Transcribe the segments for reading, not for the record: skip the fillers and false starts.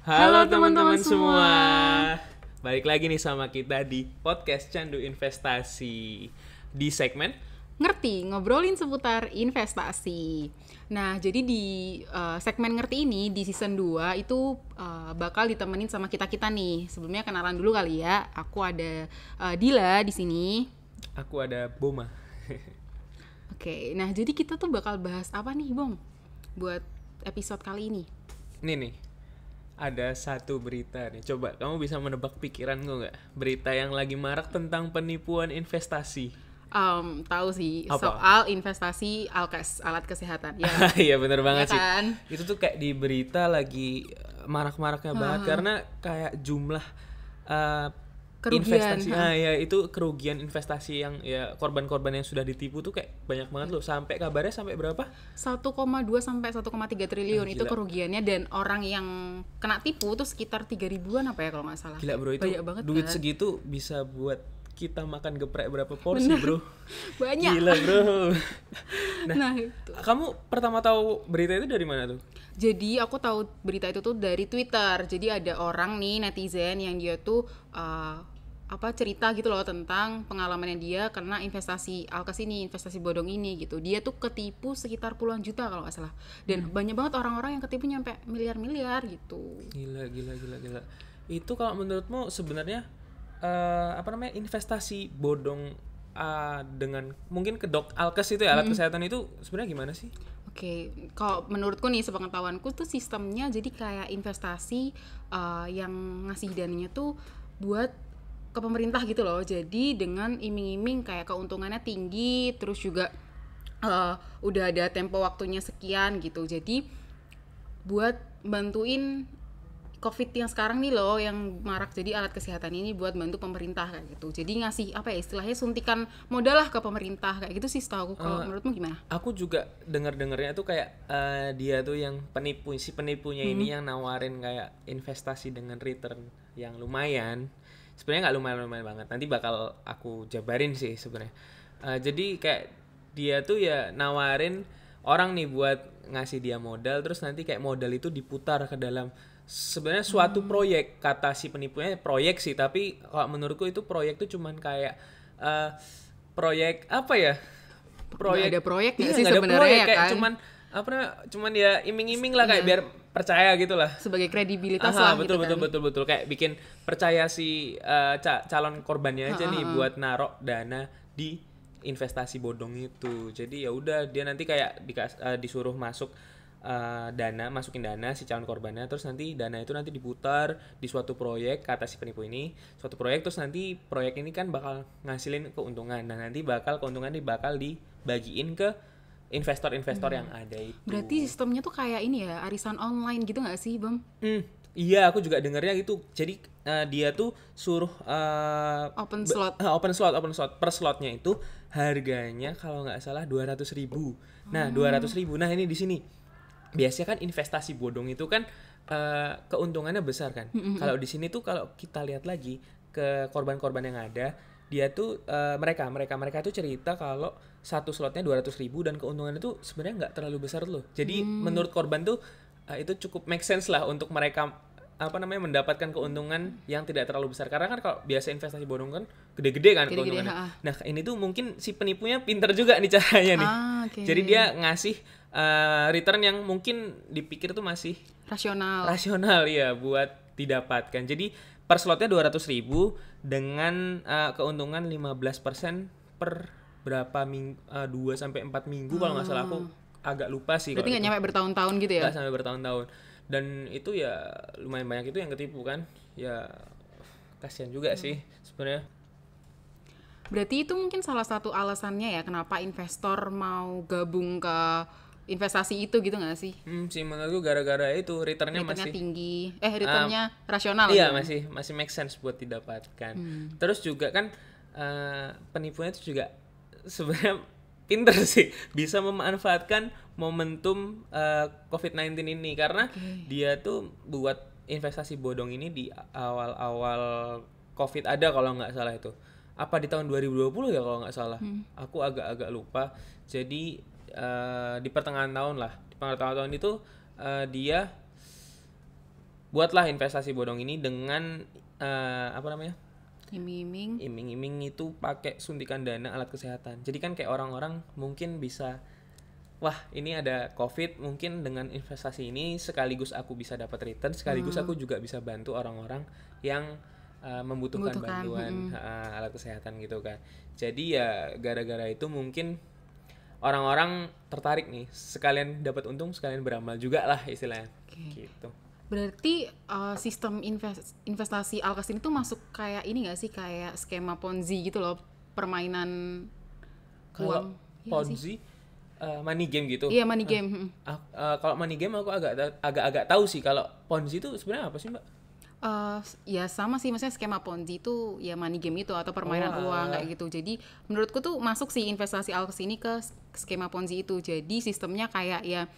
Halo Halo teman-teman teman-teman semua. semua. Balik lagi nih sama kita di podcast Candu Investasi di segmen. Ngerti, ngobrolin seputar investasi. Nah, jadi di segmen Ngerti ini di season 2 itu bakal ditemenin sama kita-kita nih. Sebelumnya kenalan dulu kali ya. Aku ada Dila di sini. Aku ada Boma. Oke, nah jadi kita tuh bakal bahas apa nih, Bom? Buat episode kali ini. Nih, ada satu berita nih. Coba kamu bisa menebak pikiranku nggak? Berita yang lagi marak tentang penipuan investasi. Tahu sih Apa? soal investasi alkes, alat kesehatan. Ya, Iya bener ya banget sih. kan? Itu tuh kayak di berita lagi marak-maraknya banget karena kayak jumlah eh, Kerugian. investasi, ya itu kerugian investasi yang ya korban-korban yang sudah ditipu tuh kayak banyak banget loh. Sampai kabarnya sampai berapa? 1,2 sampai 1,3 triliun itu Gila. kerugiannya, dan orang yang kena tipu tuh sekitar 3 ribuan apa ya kalau nggak salah. Gila bro, itu Banyak banget duit kan? segitu bisa buat kita makan geprek berapa porsi bro. Banyak. Gila bro. Nah, itu. Kamu pertama tahu berita itu dari mana tuh? Jadi aku tahu berita itu tuh dari Twitter. Jadi ada orang nih, netizen, yang dia tuh cerita gitu loh tentang pengalamannya dia kena investasi alkes ini, investasi bodong ini gitu. Dia tuh ketipu sekitar puluhan juta kalau nggak salah. Dan banyak banget orang-orang yang ketipu nyampe miliar-miliar gitu. Gila. Itu kalau menurutmu sebenarnya investasi bodong dengan mungkin kedok alkes itu ya, alat kesehatan itu sebenarnya gimana sih? Oke, kalau menurutku nih, sepengetahuanku tuh sistemnya jadi kayak investasi yang ngasih dananya tuh buat ke pemerintah gitu loh. Jadi dengan iming-iming kayak keuntungannya tinggi, terus juga udah ada tempo waktunya sekian gitu. Jadi buat bantuin COVID yang sekarang nih loh yang marak, jadi alat kesehatan ini buat bantu pemerintah kayak gitu. Jadi ngasih apa ya istilahnya, suntikan modal lah ke pemerintah kayak gitu sih setahu aku. Kalau menurutmu gimana? Aku juga dengarnya tuh kayak dia tuh yang si penipunya ini yang nawarin kayak investasi dengan return yang lumayan. Sebenarnya nggak lumayan banget. Nanti bakal aku jabarin sih sebenarnya. Jadi kayak dia tuh ya nawarin orang nih buat ngasih dia modal, terus nanti kayak modal itu diputar ke dalam sebenarnya suatu proyek. Kata si penipunya proyek sih, tapi kalau menurutku itu proyek tuh cuman kayak proyek apa ya? Nggak ada proyek nggak Iya, sih nggak ada sebenarnya proyek, ya kayak kan? cuman ya iming-iming lah, kayak biar percaya gitu lah. Sebagai kredibilitas Aha, lah betul gitu kan. betul kayak bikin percaya si calon korbannya aja nih buat narok dana di investasi bodong itu. Jadi ya udah, dia nanti kayak disuruh masukin dana si calon korbannya, terus nanti dana itu nanti diputar di suatu proyek. Kata si penipu ini suatu proyek, terus nanti proyek ini kan bakal ngasilin keuntungan. Nah, nanti keuntungan ini bakal dibagiin ke investor-investor yang ada itu. Berarti sistemnya tuh kayak ini ya, arisan online gitu nggak sih, Bam? Iya, aku juga dengarnya gitu. Jadi dia tuh suruh Open slot. open slot. Per slotnya itu harganya kalau nggak salah 200.000. Nah, 200.000. Nah, ini di sini biasanya kan investasi bodong itu kan keuntungannya besar kan. Kalau di sini tuh kalau kita lihat lagi ke korban-korban yang ada, dia tuh mereka tuh cerita kalau satu slotnya 200.000 dan keuntungannya tuh sebenarnya nggak terlalu besar loh. Jadi menurut korban tuh itu cukup make sense lah untuk mereka mendapatkan keuntungan yang tidak terlalu besar. Karena kan kalau biasa investasi bodong kan gede-gede kan Gede-gede, keuntungannya. Nah, ini tuh mungkin si penipunya pinter juga nih caranya nih. Okay. Jadi dia ngasih return yang mungkin dipikir tuh masih rasional ya buat didapatkan. Jadi per slotnya 200.000 dengan keuntungan 15% per berapa minggu, 2 sampai 4 minggu kalau nggak salah. Aku agak lupa sih. Berarti nggak nyampe bertahun-tahun gitu ya? Nggak sampai bertahun-tahun. Dan itu ya lumayan banyak itu yang ketipu kan. Ya kasihan juga sih sebenarnya. Berarti itu mungkin salah satu alasannya ya kenapa investor mau gabung ke investasi itu gitu nggak sih? Sih menurutku gara-gara itu returnnya masih tinggi, returnnya rasional. Iya, gitu. masih make sense buat didapatkan. Terus juga kan penipunya itu juga sebenarnya pinter sih, bisa memanfaatkan momentum COVID-19 ini, karena dia tuh buat investasi bodong ini di awal-awal COVID ada kalau nggak salah itu. Apa di tahun 2020 ya kalau nggak salah. Aku agak-agak lupa. Jadi di pertengahan tahun lah. Di pertengahan tahun itu dia buatlah investasi bodong ini dengan apa namanya, Iming-iming. iming-iming itu pakai suntikan dana alat kesehatan. Jadi kan kayak orang-orang mungkin bisa, wah ini ada COVID, mungkin dengan investasi ini sekaligus aku bisa dapat return, sekaligus aku juga bisa bantu orang-orang yang membutuhkan bantuan alat kesehatan gitu kan. Jadi ya gara-gara itu mungkin orang-orang tertarik nih, sekalian dapat untung sekalian beramal juga lah istilahnya. Gitu. Berarti sistem investasi Alkes ini tuh masuk kayak ini nggak sih, kayak skema Ponzi gitu loh, permainan Kalau uang. Iya nggak sih? Ponzi money game gitu. Iya, money game. Kalau money game aku agak tahu sih. Kalau Ponzi itu sebenarnya apa sih, Mbak? Ya sama sih, maksudnya skema Ponzi itu ya money game itu atau permainan Oh, uang kayak gitu. Jadi menurutku tuh masuk sih investasi Alkes ini ke skema Ponzi itu. Jadi sistemnya kayak ya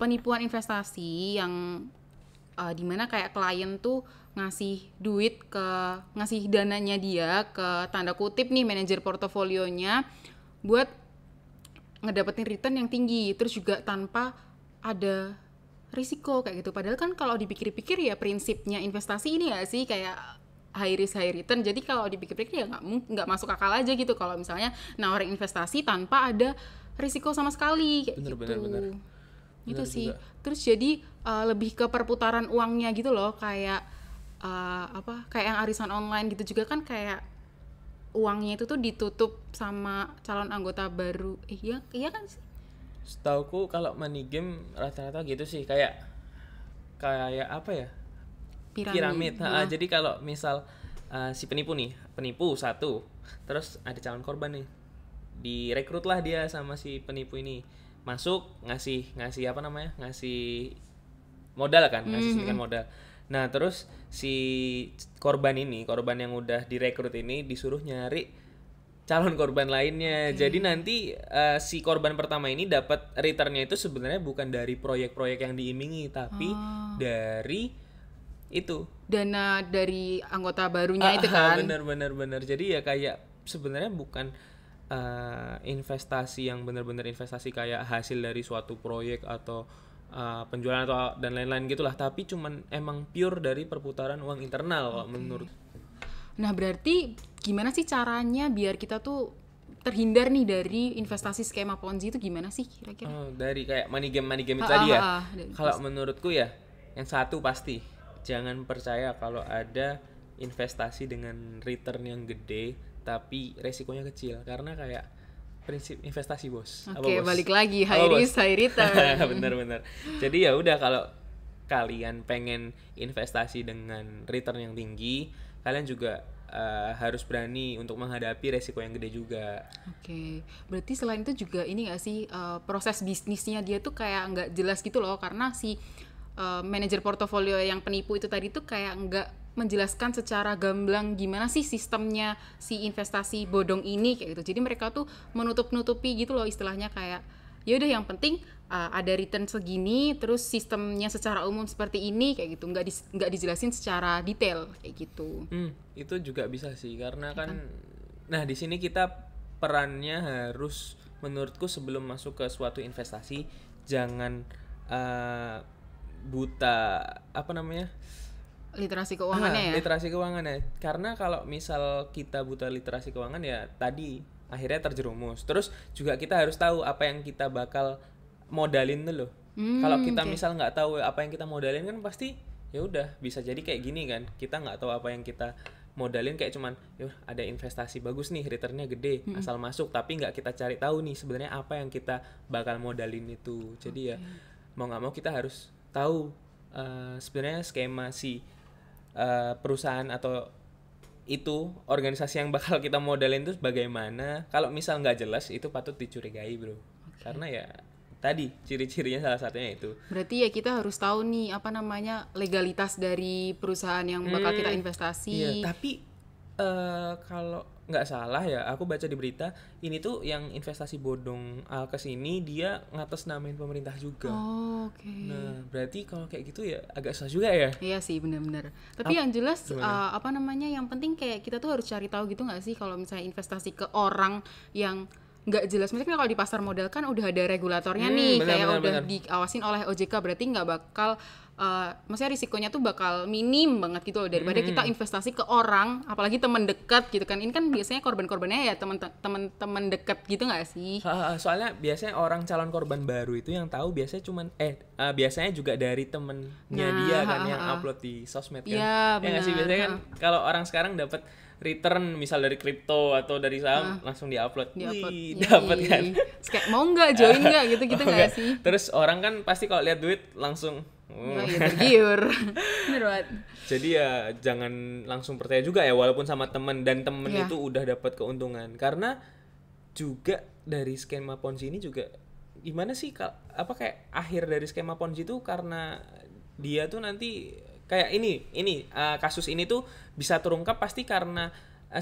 penipuan investasi yang dimana kayak klien tuh ngasih dananya dia ke tanda kutip nih manajer portofolionya buat ngedapetin return yang tinggi, terus juga tanpa ada risiko kayak gitu. Padahal kan kalau dipikir-pikir ya prinsipnya investasi ini ya sih kayak high risk high return. Jadi kalau dipikir-pikir ya nggak masuk akal aja gitu kalau misalnya nawarin investasi tanpa ada risiko sama sekali kayak Bener, gitu. bener. Gitu Bener sih. juga. Terus jadi lebih ke perputaran uangnya gitu loh, kayak kayak yang arisan online gitu juga kan, kayak uangnya itu tuh ditutup sama calon anggota baru. Iya kan sih? Setauku kalau money game rata-rata gitu sih, kayak apa ya? Piramid. Jadi kalau misal si penipu satu, terus ada calon korban nih, direkrutlah dia sama si penipu ini, masuk ngasih apa namanya, ngasih modal kan, ngasih suntikan modal. Nah terus si korban yang udah direkrut ini disuruh nyari calon korban lainnya. Jadi nanti si korban pertama ini dapat returnnya itu sebenarnya bukan dari proyek-proyek yang diimingi, tapi dari itu Dana dari anggota barunya itu kan. bener. Jadi ya kayak sebenarnya bukan investasi yang benar-benar investasi kayak hasil dari suatu proyek atau penjualan atau dan lain-lain gitulah, tapi cuman emang pure dari perputaran uang internal kalau menurut. Nah berarti gimana sih caranya biar kita tuh terhindar nih dari investasi skema Ponzi itu, gimana sih kira-kira? Dari kayak money game itu tadi ya. Dari Kalau menurutku ya yang satu pasti jangan percaya kalau ada investasi dengan return yang gede tapi resikonya kecil, karena kayak prinsip investasi bos. Oke, balik lagi Apa, high bos? risk high return. Bener. Jadi ya udah, kalau kalian pengen investasi dengan return yang tinggi, kalian juga harus berani untuk menghadapi resiko yang gede juga. Oke, berarti selain itu juga ini nggak sih proses bisnisnya dia tuh kayak nggak jelas gitu loh, karena si manajer portofolio yang penipu itu tadi tuh kayak nggak menjelaskan secara gamblang gimana sih sistemnya si investasi bodong ini kayak gitu. Jadi mereka tuh menutup-nutupi gitu loh, istilahnya kayak ya udah yang penting ada return segini, terus sistemnya secara umum seperti ini kayak gitu, nggak dijelasin secara detail kayak gitu. Itu juga bisa sih, karena kan nah di sini kita perannya harus, menurutku sebelum masuk ke suatu investasi jangan buta apa namanya, Literasi keuangannya ya. literasi keuangannya. Karena kalau misal kita buta literasi keuangan ya tadi akhirnya terjerumus. Terus juga kita harus tahu apa yang kita bakal modalin tuh loh. Kalau kita misal nggak tahu apa yang kita modalin kan pasti ya udah bisa jadi kayak gini kan. Kita nggak tahu apa yang kita modalin, kayak cuman yuk ada investasi bagus nih, returnnya gede, asal masuk, tapi nggak kita cari tahu nih sebenarnya apa yang kita bakal modalin itu. Jadi ya mau nggak mau kita harus tahu sebenarnya skema si perusahaan atau itu organisasi yang bakal kita modalin itu bagaimana. Kalau misal nggak jelas itu patut dicurigai bro, karena ya tadi ciri-cirinya salah satunya itu. Berarti ya kita harus tahu nih apa namanya legalitas dari perusahaan yang bakal kita investasi. Iya, tapi kalau nggak salah ya, aku baca di berita ini tuh yang investasi bodong Alkes ini dia ngatasnamain pemerintah juga. Oh, oke. Nah, berarti kalau kayak gitu ya agak susah juga ya. Iya sih, benar-benar. Tapi yang jelas apa namanya, yang penting kayak kita tuh harus cari tahu gitu nggak sih kalau misalnya investasi ke orang yang nggak jelas. Misalnya kalau di pasar modal kan udah ada regulatornya nih, kayak udah diawasin oleh OJK, berarti nggak bakal maksudnya risikonya tuh bakal minim banget gitu loh daripada kita investasi ke orang, apalagi teman dekat gitu kan. Ini kan biasanya korban-korbannya ya teman-teman dekat gitu nggak sih? Soalnya biasanya orang calon korban baru itu yang tahu biasanya cuman biasanya juga dari temennya dia kan yang upload di sosmed kan. Iya, Ya nggak sih, biasanya kan kalau orang sekarang dapat return misal dari kripto atau dari saham langsung diupload. Wih, dapat kan. Terus kayak mau nggak join nggak gitu-gitu nggak sih? Terus orang kan pasti kalau lihat duit langsung ya tergiur. Bener banget. Jadi ya jangan langsung percaya juga ya, walaupun sama temen dan temen itu udah dapat keuntungan. Karena juga dari skema Ponzi ini juga gimana sih apa kayak akhir dari skema Ponzi itu karena dia tuh nanti kayak ini kasus ini tuh bisa terungkap pasti karena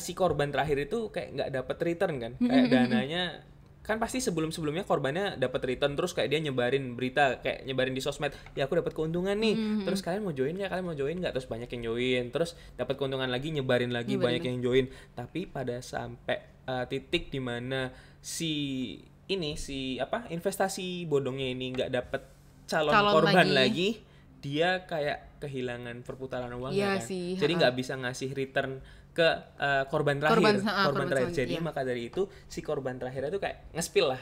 si korban terakhir itu kayak nggak dapat return kan, kayak dananya kan pasti sebelumnya korbannya dapat return, terus kayak dia nyebarin berita, kayak nyebarin di sosmed, ya aku dapat keuntungan nih, terus kalian mau join nggak, terus banyak yang join, terus dapat keuntungan lagi, nyebarin lagi, banyak yang join. Tapi pada sampai titik dimana si investasi bodongnya ini nggak dapat calon korban lagi, dia kayak kehilangan perputaran uangnya kan, sih, jadi nggak bisa ngasih return ke korban terakhir. Jadi maka dari itu si korban terakhir itu kayak ngespil.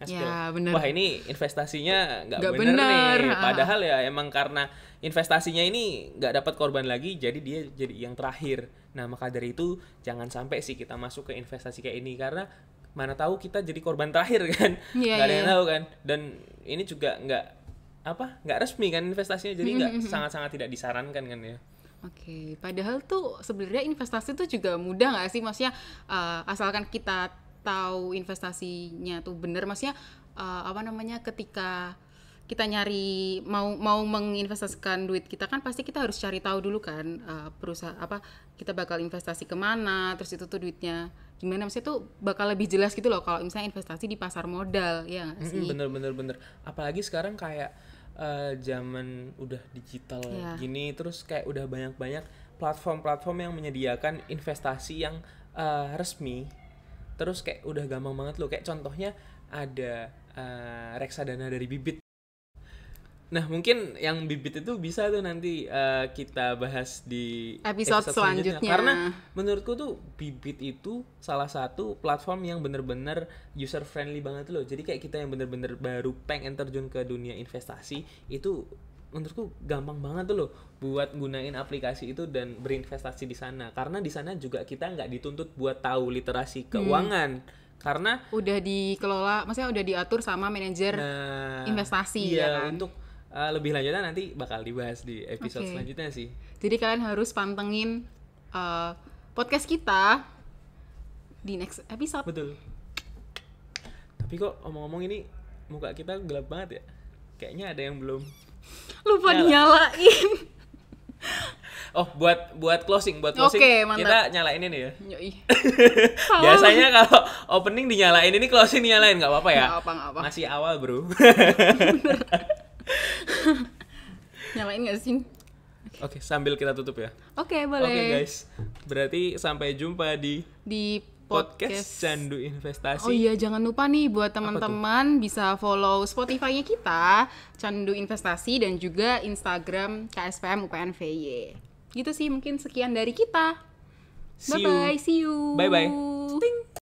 Ya, wah ini investasinya nggak bener nih. Padahal ya emang karena investasinya ini nggak dapat korban lagi, jadi dia jadi yang terakhir. Nah maka dari itu jangan sampai sih kita masuk ke investasi kayak ini, karena mana tahu kita jadi korban terakhir kan, nggak ada yang tahu kan. Dan ini juga nggak resmi kan investasinya, jadi nggak sangat tidak disarankan kan ya. Oke, padahal tuh sebenarnya investasi tuh juga mudah nggak sih? Maksudnya asalkan kita tahu investasinya tuh bener, maksudnya ketika kita nyari mau menginvestasikan duit kita kan pasti kita harus cari tahu dulu kan perusahaan kita bakal investasi kemana, terus itu tuh duitnya gimana, maksudnya tuh bakal lebih jelas gitu loh kalau misalnya investasi di pasar modal, ya nggak sih? Bener. Apalagi sekarang kayak zaman udah digital gini, terus kayak udah banyak platform-platform yang menyediakan investasi yang resmi, terus kayak udah gampang banget loh, kayak contohnya ada reksadana dari Bibit. Nah mungkin yang Bibit itu bisa tuh nanti kita bahas di episode selanjutnya. Karena menurutku tuh Bibit itu salah satu platform yang bener-bener user friendly banget loh. Jadi kayak kita yang bener-bener baru pengen terjun ke dunia investasi, itu menurutku gampang banget tuh loh buat gunain aplikasi itu dan berinvestasi di sana. Karena di sana juga kita nggak dituntut buat tahu literasi keuangan. Karena udah dikelola, maksudnya udah diatur sama manajer investasi ya kan? Untuk lebih lanjutnya nanti bakal dibahas di episode selanjutnya sih. Jadi kalian harus pantengin podcast kita di next episode. Betul. Tapi kok omong-omong ini muka kita gelap banget ya. Kayaknya ada yang belum lupa dinyalain. Oh, buat closing, kita nyalain ini ya. Biasanya kalau opening dinyalain, ini closing dinyalain, nggak apa-apa ya? Nggak apa. Masih awal bro. Nyalain nggak sih? Oke, sambil kita tutup ya. Oke, boleh. Oke guys, berarti sampai jumpa di podcast Candu Investasi. Oh iya, jangan lupa nih buat teman-teman bisa follow Spotify-nya kita, Candu Investasi, dan juga Instagram KSPM UPN VY. Gitu sih, mungkin sekian dari kita. Bye-bye, see you. Bye-bye.